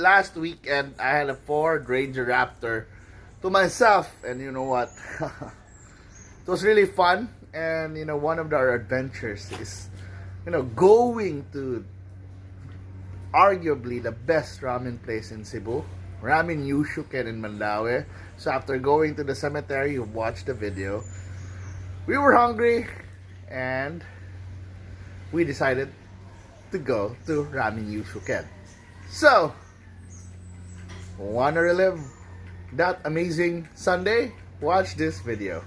last weekend, I had a Ford Ranger Raptor to myself, and you know what? It was really fun, and one of our adventures is, going to arguably the best ramen place in Cebu, Ramen Yushoken in Mandaue. So after going to the cemetery, you watched the video. We were hungry, and we decided to go to Ramen Yushoken. So, wanna relive that amazing Sunday? Watch this video.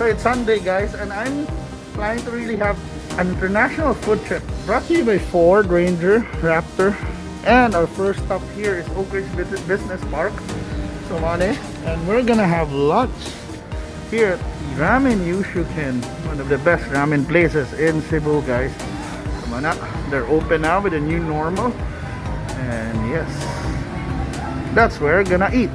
It's Sunday, guys, and I'm planning to really have an international food trip brought to you by Ford Ranger Raptor. And our first stop here is Oakridge Business Park, Somane, and we're gonna have lunch here at Ramen Yushoken, one of the best ramen places in Cebu, guys. Come on up. They're open now with a new normal, and yes, that's where we're gonna eat.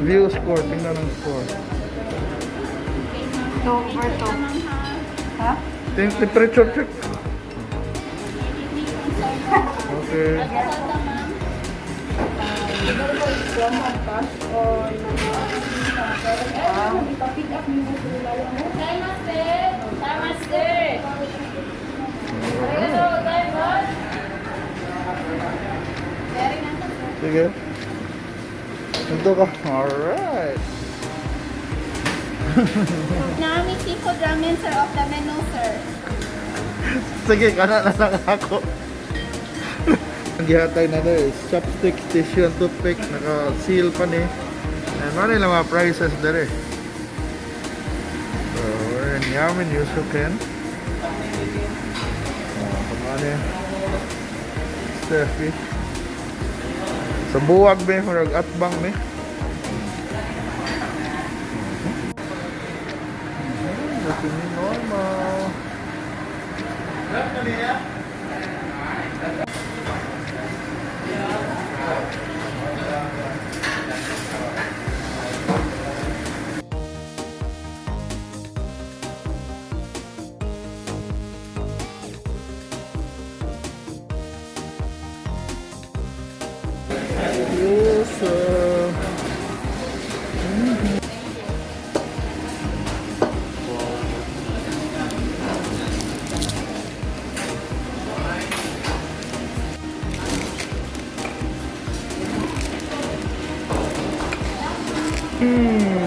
View score, tingnan ang score. Ha? Temperature check. Okay. Sige. Ito ka. Alright. Nami seafood ramen, sir, of the menu, sir. Sige, kana na lang ako. Ang gihatay na there is chopsticks, tissue, and toothpick. Naka-seal pa ni. And mali lang mga prices there. So, we're in Ramen Yushoken. Kamali. Steffi. Sa buwag be, marag atbang be. That's the new normal.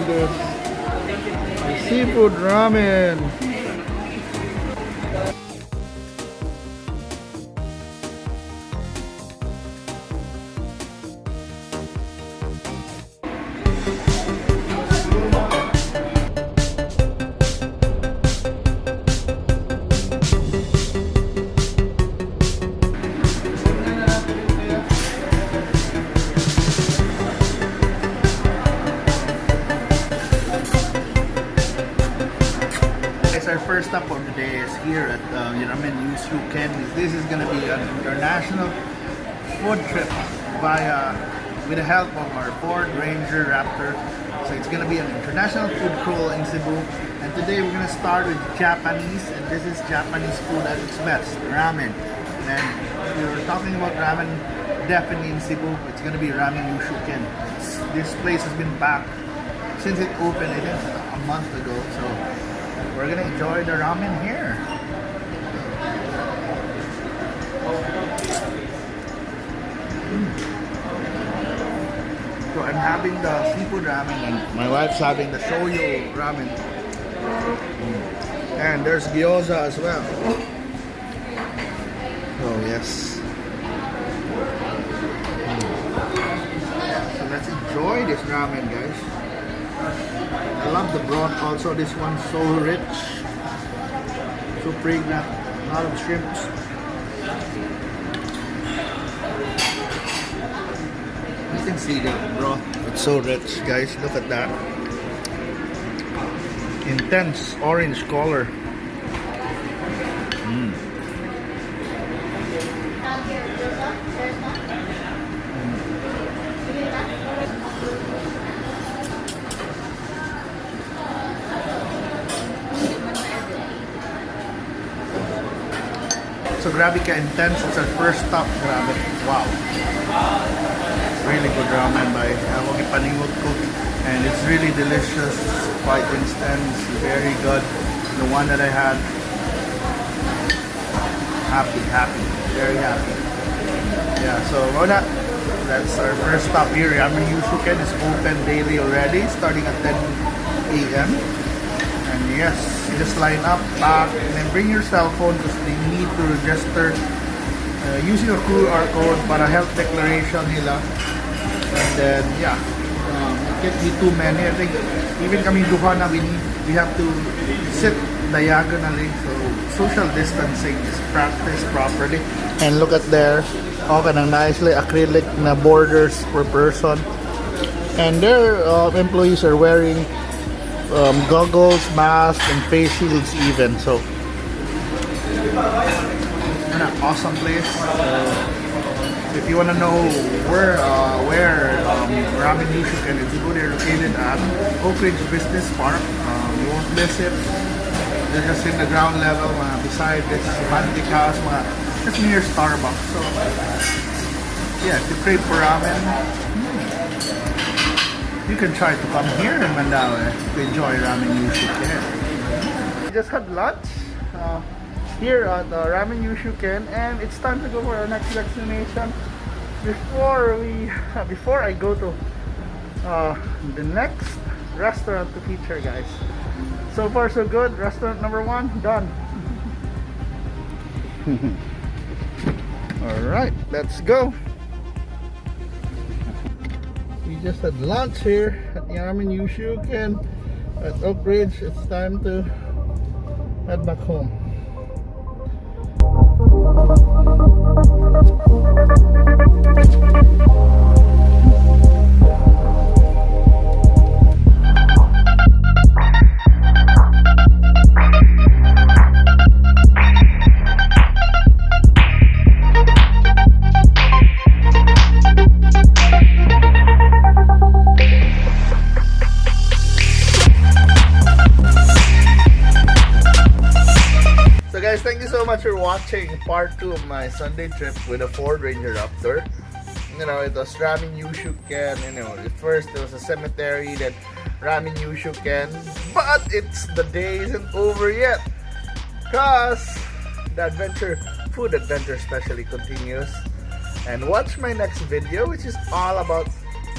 The seafood ramen. Our first stop for today is here at Ramen Yushoken. This is going to be an international food trip with the help of our Ford Ranger Raptor. So it's going to be an international food crawl in Cebu. And today we're going to start with Japanese, and this is Japanese food at its best, ramen. And we were talking about ramen definitely in Cebu, it's gonna be Ramen Yushoken. This place has been packed since it opened, I think, a month ago. So we're gonna enjoy the ramen here. So I'm having the seafood ramen and my wife's having the shoyu ramen. And there's gyoza as well. Oh yes. So let's enjoy this ramen, guys. I love the broth also. This one's so rich, so fragrant, a lot of shrimps. You can see the broth, it's so rich, guys. Look at that. Intense orange color. So grabe ka intense. It's our first stop. Grabe. Wow. Really good ramen by Awagi Paningot ko. And it's really delicious. Quite intense. Very good. The one that I had. Happy. Very happy. Yeah, so that's our first stop here. Ramen Yushoken is open daily already, starting at 10 a.m. And yes, you just line up, pack, and then bring your cell phone because they need to register using a QR code para health declaration nila. And then, yeah, it can't be too many. I think even kami duha na, we have to sit diagonally. So social distancing is practiced properly. And look at there, okay, nicely acrylic na borders per person. And their employees are wearing goggles, masks, and face shields even. So, an awesome place. If you want to know where Ramen Yushoken is, they're located at Oakridge Business Park. You won't miss it. They're just in the ground level, beside this Mandaue house, just near Starbucks. So, yeah, if you crave for ramen, you can try to come here in Mandaue to enjoy Ramen Yushoken. We just had lunch here at Ramen Yushoken, and it's time to go for our next destination. Before I go to the next restaurant to feature, guys. So far so good. Restaurant number 1 done. All right, let's go. We just had lunch here at Ramen Yushoken at Oakridge. It's time to head back home. So guys, thank you so much for watching part 2 of my Sunday trip with a Ford Ranger Raptor. You know, it was Ramen Yushoken. You know, at first it was a cemetery, then Ramen Yushoken. But the day isn't over yet, cause the food adventure especially continues. And watch my next video, which is all about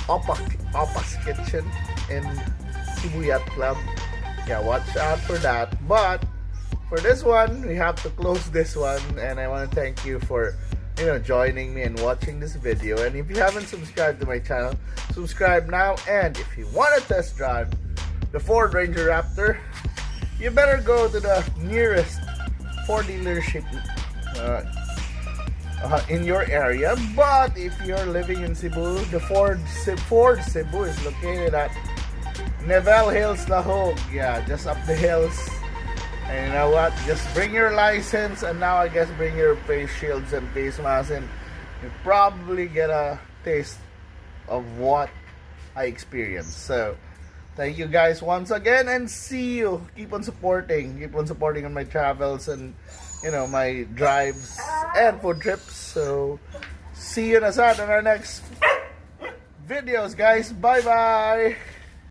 Opa's Kitchen in Cebu Yacht Club. Yeah, watch out for that. But for this one, we have to close this one, and I want to thank you for joining me and watching this video. And if you haven't subscribed to my channel, subscribe now. And if you want to test drive the Ford Ranger Raptor, you better go to the nearest Ford dealership in your area. But if you're living in Cebu, the Ford Cebu is located at Nivel Hills, Lahug. Yeah, just up the hills. And you know what? Just bring your license, and now I guess bring your face shields and face masks, and you probably get a taste of what I experienced. So, thank you guys once again, and see you. Keep on supporting on my travels and my drives and food trips. So, See you in our next videos, guys. Bye bye.